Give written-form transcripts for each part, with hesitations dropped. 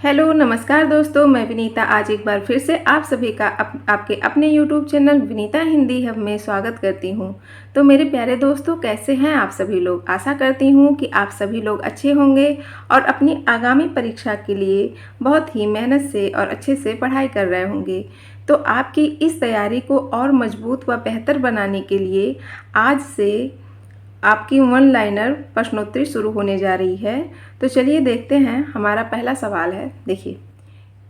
Hello नमस्कार दोस्तों, मैं विनीता आज एक बार फिर से आप सभी का आपके अपने YouTube channel Vinita Hindi hub में स्वागत करती हूं। तो मेरे प्यारे दोस्तों, कैसे हैं आप सभी लोग। आशा करती हूं कि आप सभी लोग अच्छे होंगे और अपनी आगामी परीक्षा के लिए बहुत ही मेहनत से और अच्छे से पढ़ाई कर रहे होंगे। तो आपकी इस तैयारी को और मजबूत व बेहतर बनाने के लिए आज से आपकी वन लाइनर प्रश्नोत्तरी शुरू होने जा रही है। तो चलिए देखते हैं। हमारा पहला सवाल है, देखिए,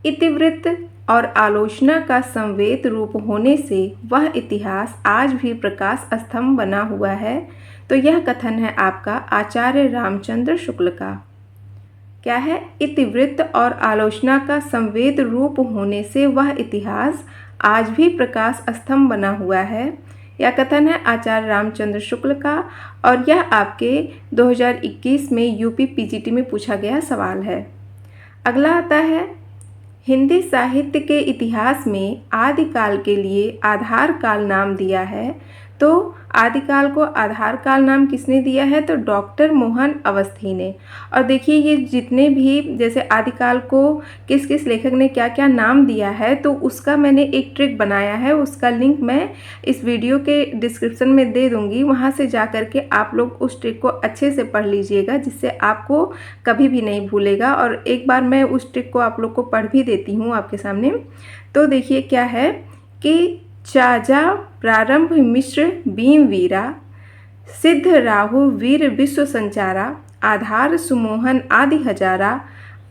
इतिवृत्त और आलोचना का संवेद रूप होने से वह इतिहास आज भी प्रकाश स्तंभ बना हुआ है। तो यह कथन है आपका आचार्य रामचंद्र शुक्ल का। क्या है? इतिवृत्त और आलोचना का संवेद रूप होने से वह इतिहास आज भी प्रकाश स्तंभ बना हुआ है। यह कथन है आचार्य रामचंद्र शुक्ल का और यह आपके 2021 में यूपी पीजीटी में पूछा गया सवाल है। अगला आता है, हिंदी साहित्य के इतिहास में आदिकाल के लिए आधार काल नाम दिया है। तो आदिकाल को आधार काल नाम किसने दिया है? तो डॉक्टर मोहन अवस्थी ने। और देखिए, ये जितने भी जैसे आदिकाल को किस किस लेखक ने क्या क्या नाम दिया है, तो उसका मैंने एक ट्रिक बनाया है। उसका लिंक मैं इस वीडियो के डिस्क्रिप्शन में दे दूँगी। वहाँ से जा कर के आप लोग उस ट्रिक को अच्छे से पढ़ लीजिएगा, जिससे आपको कभी भी नहीं भूलेगा। और एक बार मैं उस ट्रिक को आप लोग को पढ़ भी देती हूँ आपके सामने। तो देखिए क्या है कि चाजा प्रारंभ मिश्र भीम वीरा, सिद्ध राहु वीर विश्व संचारा, आधार सुमोहन आदि हजारा,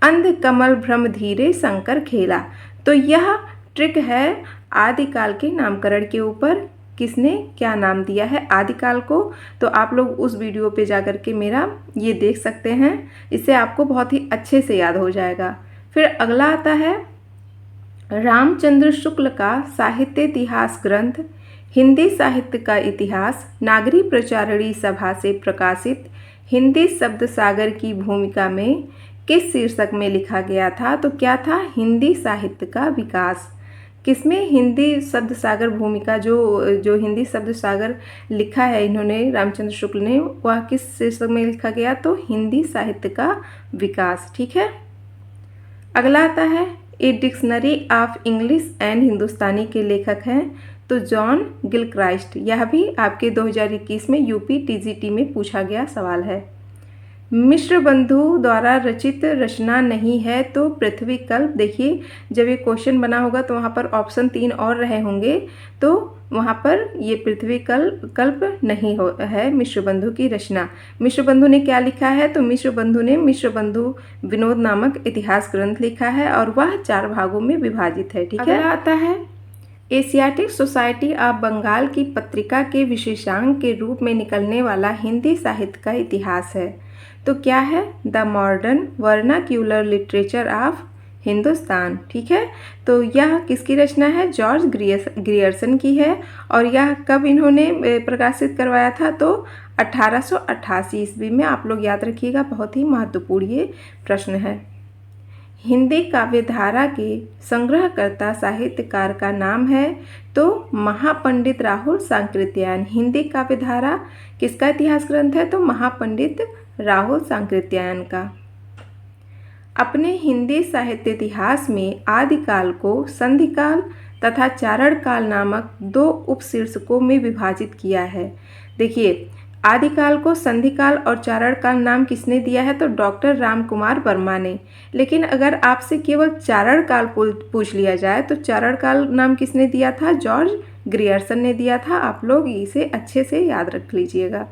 अंध कमल भ्रम धीरे शंकर खेला। तो यह ट्रिक है आदिकाल के नामकरण के ऊपर। किसने क्या नाम दिया है आदिकाल को, तो आप लोग उस वीडियो पे जाकर के मेरा ये देख सकते हैं। इससे आपको बहुत ही अच्छे से याद हो जाएगा। फिर अगला आता है रामचंद्र शुक्ल का साहित्य इतिहास ग्रंथ हिंदी साहित्य का इतिहास नागरी प्रचारणी सभा से प्रकाशित हिंदी शब्द सागर की भूमिका में किस शीर्षक में लिखा गया था? तो क्या था? हिंदी साहित्य का विकास। किसमें? हिंदी शब्द सागर भूमिका, जो हिंदी शब्द सागर लिखा है इन्होंने रामचंद्र शुक्ल ने, वह किस शीर्षक में लिखा गया? तो हिंदी साहित्य का विकास। ठीक है। अगला आता है, a dictionary of English and Hindustani के लेखक हैं तो जॉन गिलक्राइस्ट। यह भी आपके 2021 में यूपी टीजीटी में पूछा गया सवाल है। मिश्र बंधु द्वारा रचित रचना नहीं है तो पृथ्वी कल्प। देखिए, जब ये क्वेश्चन बना होगा तो वहाँ पर ऑप्शन 3 और रहे होंगे, तो वहाँ पर ये पृथ्वी कल्प नहीं है मिश्र बंधु की रचना। मिश्र बंधु ने क्या लिखा है? तो मिश्र बंधु ने मिश्र बंधु विनोद नामक इतिहास ग्रंथ लिखा है और वह 4 भागों में विभाजित है। ठीक है। अगला आता है, एशियाटिक सोसाइटी ऑफ बंगाल की पत्रिका के विशेषांक के रूप में निकलने वाला हिंदी साहित्य का इतिहास है। तो क्या है? The modern vernacular literature of Hindustan. ठीक है। तो यह किसकी रचना है? जॉर्ज ग्रियर्सन की है। और यह कब इन्होंने प्रकाशित करवाया था? तो 1888 ईस्वी में। आप लोग याद रखिएगा, बहुत ही महत्वपूर्ण ये प्रश्न है। हिंदी काव्यधारा के संग्रहकर्ता साहित्यकार का नाम है तो महापंडित राहुल सांकृत्यायन। हिंदी काव्यधारा किसका इतिहास ग्रंथ है? तो महापंडित राहुल सांकृत्यायन का। अपने हिंदी साहित्य इतिहास में आदिकाल को संधिकाल तथा चारण काल नामक 2 उपशीर्षकों में विभाजित किया है। देखिए, आदिकाल को संधिकाल और चारण काल नाम किसने दिया है? तो डॉक्टर राम कुमार वर्मा ने। लेकिन अगर आपसे केवल चारण काल पूछ लिया जाए तो चारण काल नाम किसने दिया था? जॉर्ज ग्रियर्सन ने दिया था। आप लोग इसे अच्छे से याद रख लीजिएगा।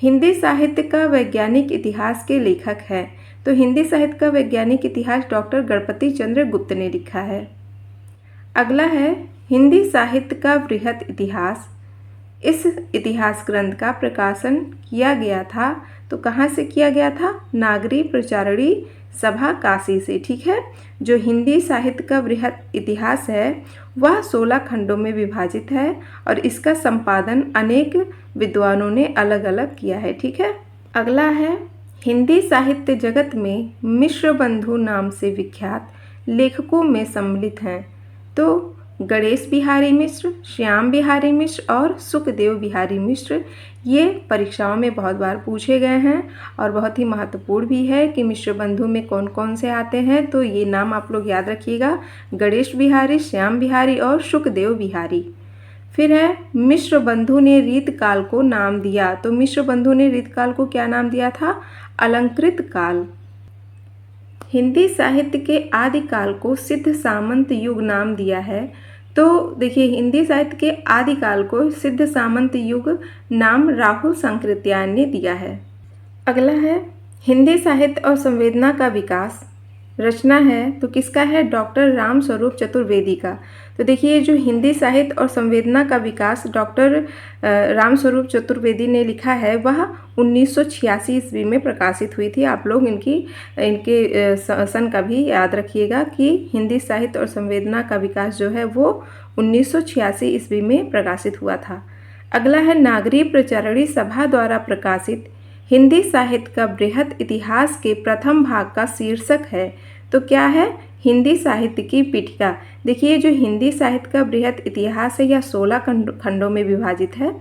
हिंदी साहित्य का वैज्ञानिक इतिहास के लेखक हैं तो हिंदी साहित्य का वैज्ञानिक इतिहास डॉक्टर गणपति चंद्र गुप्त ने लिखा है। अगला है, हिंदी साहित्य का वृहत इतिहास। इस इतिहास ग्रंथ का प्रकाशन किया गया था तो कहाँ से किया गया था? नागरी प्रचारणी सभा काशी से। ठीक है। जो हिंदी साहित्य का वृहत इतिहास है वह 16 खंडों में विभाजित है और इसका संपादन अनेक विद्वानों ने अलग अलग किया है। ठीक है। अगला है, हिंदी साहित्य जगत में मिश्र बंधु नाम से विख्यात लेखकों में सम्मिलित हैं तो गणेश बिहारी मिश्र, श्याम बिहारी मिश्र और सुखदेव बिहारी मिश्र। ये परीक्षाओं में बहुत बार पूछे गए हैं और बहुत ही महत्वपूर्ण भी है कि मिश्र बंधु में कौन कौन से आते हैं। तो ये नाम आप लोग याद रखिएगा, गणेश बिहारी, श्याम बिहारी और सुखदेव बिहारी। फिर है मिश्र बंधु ने रीतकाल को नाम दिया। तो मिश्र बंधु ने रीतकाल को क्या नाम दिया था? अलंकृत काल। हिंदी साहित्य के आदिकाल को सिद्ध सामंत युग नाम दिया है। तो देखिए, हिंदी साहित्य के आदिकाल को सिद्ध सामंत युग नाम राहुल सांकृत्यायन ने दिया है। अगला है हिंदी साहित्य और संवेदना का विकास। रचना है तो किसका है? डॉक्टर राम स्वरूप चतुर्वेदी का। तो देखिए, जो हिंदी साहित्य और संवेदना का विकास डॉक्टर राम स्वरूप चतुर्वेदी ने लिखा है वह 1986 ईस्वी में प्रकाशित हुई थी। आप लोग इनके सन का भी याद रखिएगा कि हिंदी साहित्य और संवेदना का विकास जो है वो 1986 ईस्वी में प्रकाशित हुआ था। अगला है नागरी प्रचारणी सभा द्वारा प्रकाशित हिंदी साहित्य का बृहत इतिहास के प्रथम भाग का शीर्षक है। तो क्या है? हिंदी साहित्य की पीठिका। देखिए, जो हिंदी साहित्य का बृहत इतिहास है यह 16 खंडों में विभाजित है।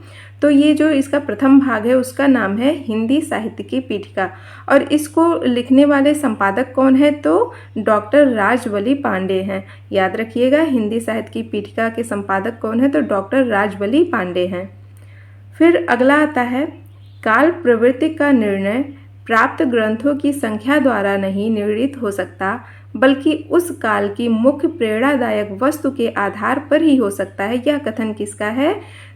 तो ये जो इसका प्रथम भाग है उसका नाम है हिंदी साहित्य की पीठिका। और इसको लिखने वाले संपादक कौन है? तो डॉक्टर राजवली पांडे हैं। याद रखिएगा, हिंदी साहित्य की पीठिका के संपादक कौन है? तो डॉक्टर राजवली पांडे हैं। फिर अगला आता है काल प्रवृत्ति का निर्णय प्राप्त ग्रंथों की संख्या द्वारा नहीं निर्णित हो सकता, बल्कि उस काल की मुख्य प्रेरणादायक वस्तु के आधार पर ही हो सकता है। यह कथन किसका है?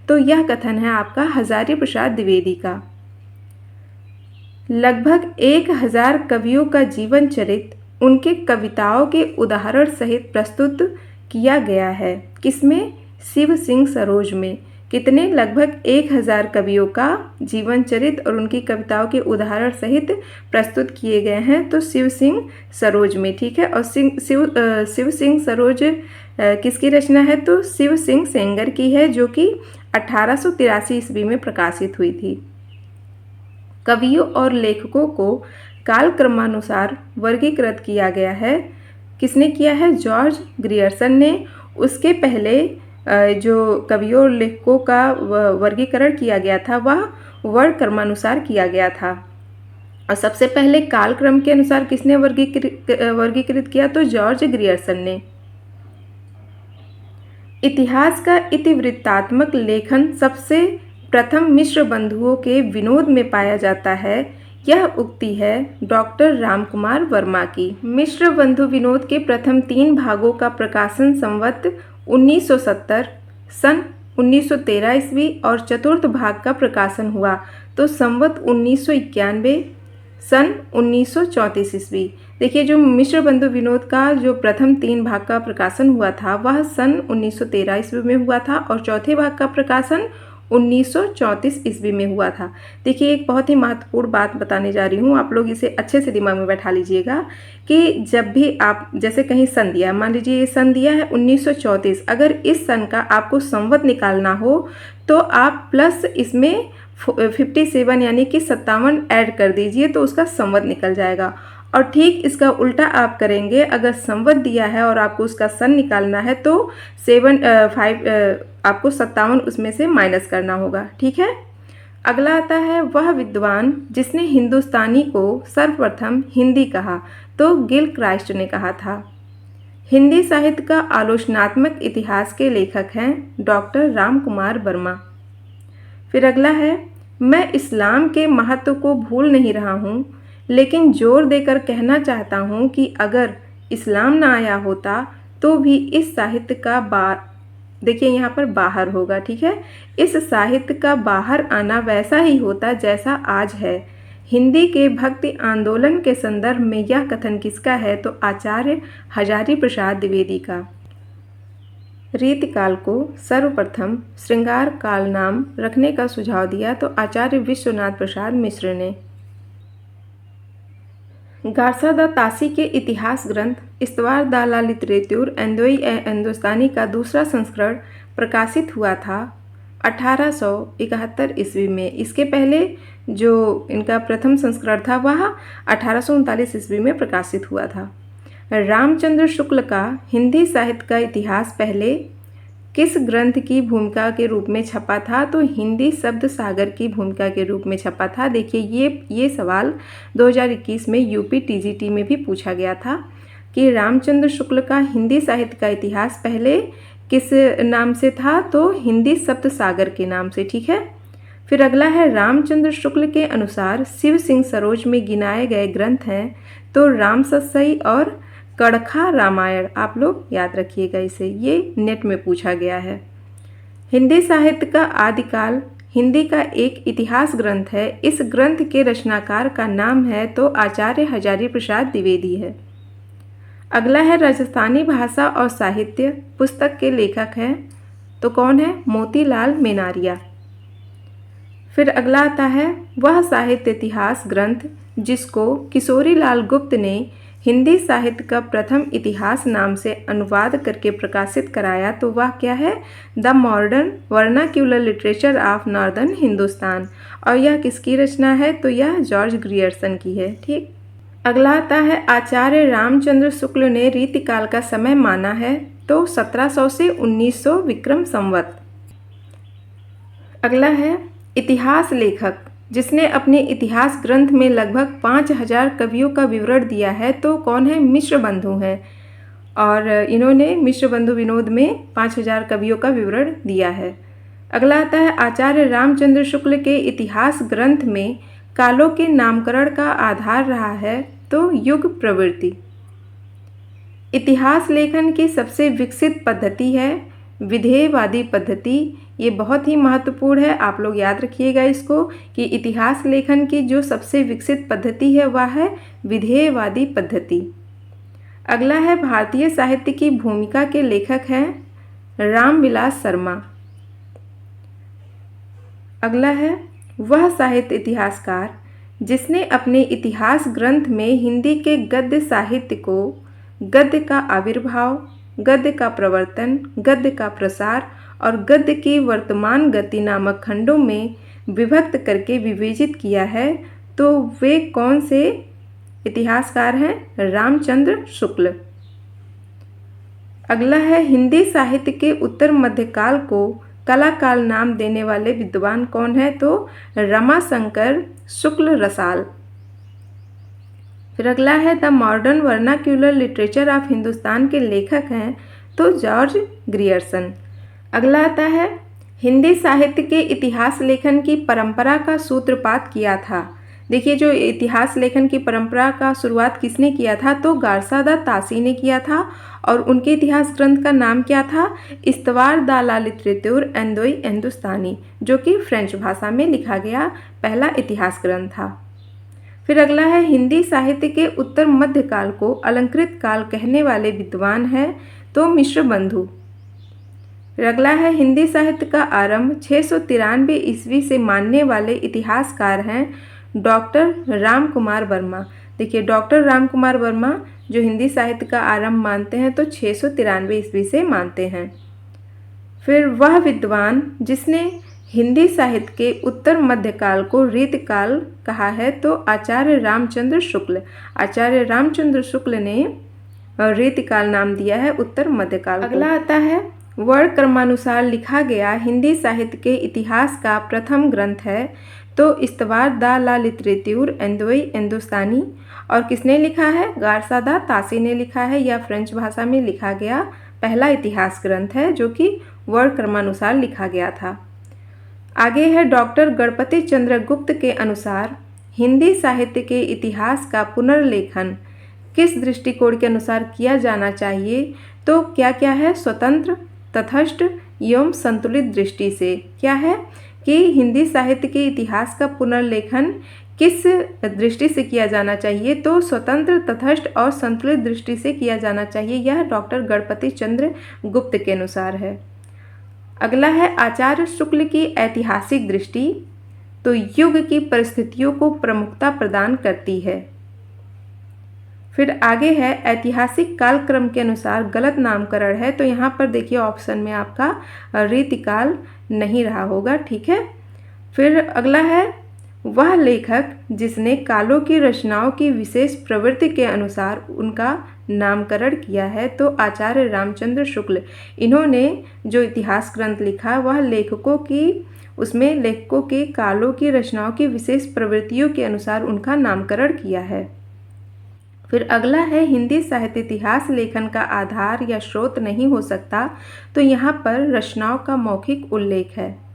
तो यह कथन है आपका हजारी प्रसाद द्विवेदी का। लगभग 1000 कवियों का जीवन चरित्र उनके कविताओं के उदाहरण सहित प्रस्तुत किया गया है। किसमें? शिव सिंह सरोज में। कितने? लगभग 1000 कवियों का जीवन चरित्र और उनकी कविताओं के उदाहरण सहित प्रस्तुत किए गए हैं। तो शिव सिंह सरोज में, ठीक है। और शिव सिंह सरोज किसकी रचना है? तो शिव सिंह सेंगर की है, जो कि 1883 ईस्वी में प्रकाशित हुई थी। कवियों और लेखकों को कालक्रमानुसार वर्गीकृत किया गया है। किसने किया है? जॉर्ज ग्रियर्सन ने। उसके पहले जो कवियों और लेखकों का वर्गीकरण किया गया था वह वर्ण क्रमानुसार किया गया था। और सबसे पहले कालक्रम के अनुसार किसने वर्गीकृत किया? तो जॉर्ज ग्रियर्सन ने। इतिहास का इतिवृत्तात्मक लेखन सबसे प्रथम मिश्र बंधुओं के विनोद में पाया जाता है। यह उक्ति है डॉक्टर रामकुमार वर्मा की। मिश्र बंधु विनोद के प्रथम 3 भागों का प्रकाशन संवत 1970, सन 1913 ईस्वी और चतुर्थ भाग का प्रकाशन हुआ तो संवत 1991, सन 1934 ईस्वी। देखिए, जो मिश्र बंधु विनोद का जो प्रथम 3 भाग का प्रकाशन हुआ था वह सन 1913 ईस्वी में हुआ था और चौथे भाग का प्रकाशन 1934 ईस्वी में हुआ था। देखिए, एक बहुत ही महत्वपूर्ण बात बताने जा रही हूँ, आप लोग इसे अच्छे से दिमाग में बैठा लीजिएगा कि जब भी आप जैसे कहीं सन दिया, मान लीजिए ये सन दिया है 1934, अगर इस सन का आपको संवत निकालना हो तो आप प्लस इसमें 57 यानी कि 57 ऐड कर दीजिए तो उसका संवत निकल जाएगा। और ठीक इसका उल्टा आप करेंगे, अगर संवत दिया है और आपको उसका सन निकालना है तो 5 आपको 57 उसमें से माइनस करना होगा, ठीक है। अगला आता है वह विद्वान जिसने हिंदुस्तानी को सर्वप्रथम हिंदी कहा, तो गिल क्राइस्ट ने कहा था। हिंदी साहित्य का आलोचनात्मक इतिहास के लेखक हैं डॉक्टर रामकुमार वर्मा। फिर अगला है मैं इस्लाम के महत्व को भूल नहीं रहा हूँ, लेकिन जोर देकर कहना चाहता हूँ कि अगर इस्लाम ना आया होता तो भी इस साहित्य का देखिए यहाँ पर बाहर होगा, ठीक है, इस साहित्य का बाहर आना वैसा ही होता जैसा आज है। हिंदी के भक्ति आंदोलन के संदर्भ में यह कथन किसका है, तो आचार्य हजारी प्रसाद द्विवेदी का। रीतिकाल को सर्वप्रथम श्रृंगार काल नाम रखने का सुझाव दिया तो आचार्य विश्वनाथ प्रसाद मिश्र ने। गारसा द तासी के इतिहास ग्रंथ इस्तवार द ला लिटरेचर एंदोई हिंदुस्तानी का दूसरा संस्करण प्रकाशित हुआ था 1871 ईस्वी में। इसके पहले जो इनका प्रथम संस्करण था वह 1839 ईस्वी में प्रकाशित हुआ था। रामचंद्र शुक्ल का हिंदी साहित्य का इतिहास पहले किस ग्रंथ की भूमिका के रूप में छपा था? तो हिंदी शब्द सागर की भूमिका के रूप में छपा था। देखिए ये सवाल 2021 में यूपी टीजीटी में भी पूछा गया था कि रामचंद्र शुक्ल का हिंदी साहित्य का इतिहास पहले किस नाम से था? तो हिंदी शब्द सागर के नाम से। ठीक है। फिर अगला है, रामचंद्र शुक्ल के अनुसार शिव सिंह सरोज में गिनाए गए ग्रंथ हैं तो रामसतसई और कड़खा रामायण। आप लोग याद रखिएगा इसे, ये नेट में पूछा गया है। हिंदी साहित्य का आदिकाल हिंदी का एक इतिहास ग्रंथ है। इस ग्रंथ के रचनाकार का नाम है तो आचार्य हजारी प्रसाद द्विवेदी है। अगला है, राजस्थानी भाषा और साहित्य पुस्तक के लेखक हैं तो कौन है? मोतीलाल मेनारिया। फिर अगला आता है, वह साहित्य इतिहास ग्रंथ जिसको किशोरीलाल गुप्त ने हिंदी साहित्य का प्रथम इतिहास नाम से अनुवाद करके प्रकाशित कराया तो वह क्या है? The modern vernacular literature of northern Hindustan. और यह किसकी रचना है? तो यह जॉर्ज ग्रियर्सन की है। ठीक। अगला आता है, आचार्य रामचंद्र शुक्ल ने रीतिकाल का समय माना है तो 1700 से 1900 विक्रम संवत। अगला है, इतिहास लेखक जिसने अपने इतिहास ग्रंथ में लगभग 5000 कवियों का विवरण दिया है तो कौन है? मिश्र बंधु हैं। और इन्होंने मिश्र बंधु विनोद में 5000 कवियों का विवरण दिया है। अगला आता है, आचार्य रामचंद्र शुक्ल के इतिहास ग्रंथ में कालों के नामकरण का आधार रहा है तो युग प्रवृत्ति। इतिहास लेखन की सबसे विकसित पद्धति है विधेयवादी पद्धति। ये बहुत ही महत्वपूर्ण है, आप लोग याद रखिएगा इसको कि इतिहास लेखन की जो सबसे विकसित पद्धति है वह है विधेयवादी पद्धति। अगला है, भारतीय साहित्य की भूमिका के लेखक हैं रामविलास शर्मा। अगला है, वह साहित्य इतिहासकार जिसने अपने इतिहास ग्रंथ में हिंदी के गद्य साहित्य को गद्य का आविर्भाव, गद्य का प्रवर्तन, गद्य का प्रसार और गद्य की वर्तमान गति नामक खंडों में विभक्त करके विवेचित किया है तो वे कौन से इतिहासकार हैं? रामचंद्र शुक्ल। अगला है, हिंदी साहित्य के उत्तर मध्यकाल को कलाकाल नाम देने वाले विद्वान कौन है? तो रमाशंकर शुक्ल रसाल। फिर अगला है, the modern vernacular literature of Hindustan के लेखक हैं तो जॉर्ज ग्रियर्सन। अगला आता है, हिंदी साहित्य के इतिहास लेखन की परंपरा का सूत्रपात किया था। देखिए जो इतिहास लेखन की परंपरा का शुरुआत किसने किया था? तो गारसादा तासी ने किया था और उनके इतिहास ग्रंथ का नाम क्या था? इस्तवार द ला लिटरेचर एंदोई हिंदुस्तानी, जो कि फ्रेंच भाषा में लिखा गया पहला इतिहास ग्रंथ था। फिर अगला है, हिंदी साहित्य के उत्तर मध्यकाल को अलंकृत काल कहने वाले विद्वान हैं तो मिश्र बंधु। फिर अगला है, हिंदी साहित्य का आरंभ 693 ईस्वी से मानने वाले इतिहासकार हैं डॉक्टर राम कुमार वर्मा। देखिए डॉक्टर राम कुमार वर्मा जो हिंदी साहित्य का आरंभ मानते हैं तो 693 ईस्वी से मानते हैं। फिर वह विद्वान जिसने हिंदी साहित्य के उत्तर मध्यकाल को रीतकाल कहा है तो आचार्य रामचंद्र शुक्ल। आचार्य रामचंद्र शुक्ल ने रीतकाल नाम दिया है उत्तर मध्यकाल को। अगला आता है, वर्ण क्रमानुसार लिखा गया हिंदी साहित्य के इतिहास का प्रथम ग्रंथ है तो इस्तवार द ला लिटरेचर एंदोई हिंदुस्तानी। और किसने लिखा है? गारसादा तासी ने लिखा है। यह फ्रेंच भाषा में लिखा गया पहला इतिहास ग्रंथ है जो कि वर्ण क्रमानुसार लिखा गया था। आगे है, डॉक्टर गणपति चंद्र गुप्त के अनुसार हिंदी साहित्य के इतिहास का पुनर्लेखन किस दृष्टिकोण के अनुसार किया जाना चाहिए? तो क्या क्या है? स्वतंत्र, तटस्थ एवं संतुलित दृष्टि से। क्या है कि हिंदी साहित्य के इतिहास का पुनर्लेखन किस दृष्टि से किया जाना चाहिए? तो स्वतंत्र, तटस्थ और संतुलित दृष्टि से किया जाना चाहिए। यह डॉक्टर गणपति चंद्र गुप्त के अनुसार है। अगला है, आचार्य शुक्ल की ऐतिहासिक दृष्टि तो युग की परिस्थितियों को प्रमुखता प्रदान करती है। फिर आगे है, ऐतिहासिक कालक्रम के अनुसार गलत नामकरण है तो यहाँ पर देखिए ऑप्शन में आपका रीतिकाल नहीं रहा होगा। ठीक है। फिर अगला है, वह लेखक जिसने कालों की रचनाओं की विशेष प्रवृत्ति के अनुसार उनका नामकरण किया है, तो आचार्य रामचंद्र शुक्ल। इन्होंने जो इतिहास ग्रंथ लिखा वह लेखकों के कालों की रचनाओं की विशेष प्रवृत्तियों के अनुसार उनका नामकरण किया है। फिर अगला है, हिंदी साहित्य इतिहास लेखन का आधार या स्रोत नहीं हो सकता, तो यहाँ पर रचनाओं का मौखिक उल्लेख है।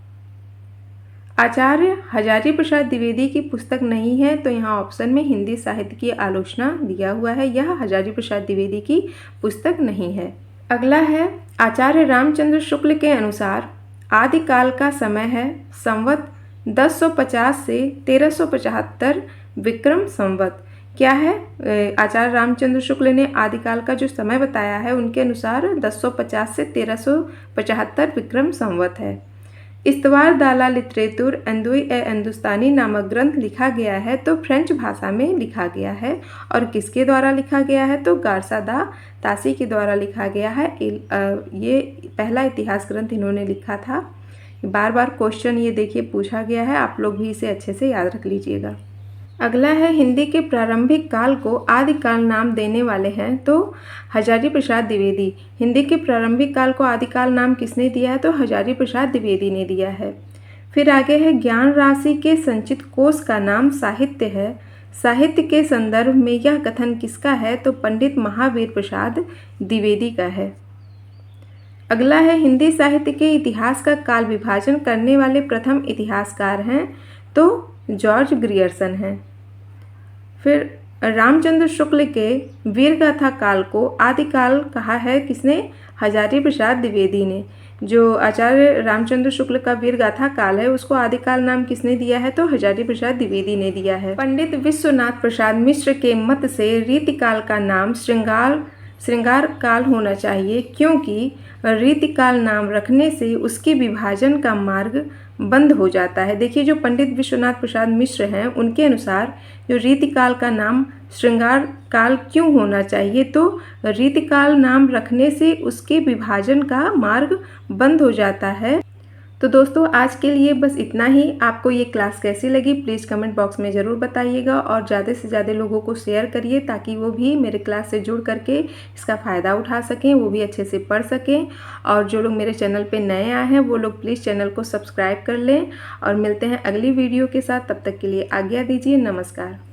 आचार्य हजारी प्रसाद द्विवेदी की पुस्तक नहीं है, तो यहाँ ऑप्शन में हिंदी साहित्य की आलोचना दिया हुआ है, यह हजारी प्रसाद द्विवेदी की पुस्तक नहीं है। अगला है, आचार्य रामचंद्र शुक्ल के अनुसार आदिकाल का समय है संवत 1050 से 1375 विक्रम संवत। क्या है? आचार्य रामचंद्र शुक्ल ने आदिकाल का जो समय बताया है उनके अनुसार 1050 से 1375 विक्रम संवत है। इस्तवार दाला लिटरेतुर एंदुई ए हिंदुस्तानी नामक ग्रंथ लिखा गया है, तो फ्रेंच भाषा में लिखा गया है। और किसके द्वारा लिखा गया है? तो गार्सा दा तासी के द्वारा लिखा गया है। ये पहला इतिहास ग्रंथ इन्होंने लिखा था। बार बार क्वेश्चन ये देखिए पूछा गया है, आप लोग भी इसे अच्छे से याद रख लीजिएगा। अगला है, हिंदी के प्रारंभिक काल को आदिकाल नाम देने वाले हैं, तो हजारी प्रसाद द्विवेदी। हिंदी के प्रारंभिक काल को आदिकाल नाम किसने दिया है? तो हजारी प्रसाद द्विवेदी ने दिया है। फिर आगे है, ज्ञान राशि के संचित कोश का नाम साहित्य है। साहित्य के संदर्भ में यह कथन किसका है? तो पंडित महावीर प्रसाद द्विवेदी का है। अगला है, हिंदी साहित्य के इतिहास का काल विभाजन करने वाले प्रथम इतिहासकार हैं, तो जॉर्ज ग्रियर्सन हैं। फिर रामचंद्र शुक्ल के वीरगाथा काल को आदिकाल कहा है किसने? हजारी प्रसाद द्विवेदी ने। जो आचार्य रामचंद्र शुक्ल का वीरगाथा काल है उसको आदिकाल नाम किसने दिया है? तो हजारी प्रसाद द्विवेदी ने दिया है। पंडित विश्वनाथ प्रसाद मिश्र के मत से रीतिकाल का नाम श्रृंगार काल होना चाहिए, क्योंकि रीतिकाल नाम रखने से उसके विभाजन का मार्ग बंद हो जाता है। देखिए, जो पंडित विश्वनाथ प्रसाद मिश्र हैं उनके अनुसार जो रीतिकाल का नाम श्रृंगार काल क्यों होना चाहिए? तो रीतिकाल नाम रखने से उसके विभाजन का मार्ग बंद हो जाता है। तो दोस्तों, आज के लिए बस इतना ही। आपको ये क्लास कैसी लगी प्लीज़ कमेंट बॉक्स में ज़रूर बताइएगा, और ज़्यादा से ज़्यादा लोगों को शेयर करिए ताकि वो भी मेरे क्लास से जुड़ करके इसका फ़ायदा उठा सकें, वो भी अच्छे से पढ़ सकें। और जो लोग मेरे चैनल पे नए आए हैं वो लोग प्लीज़ चैनल को सब्सक्राइब कर लें। और मिलते हैं अगली वीडियो के साथ, तब तक के लिए आज्ञा दीजिए। नमस्कार।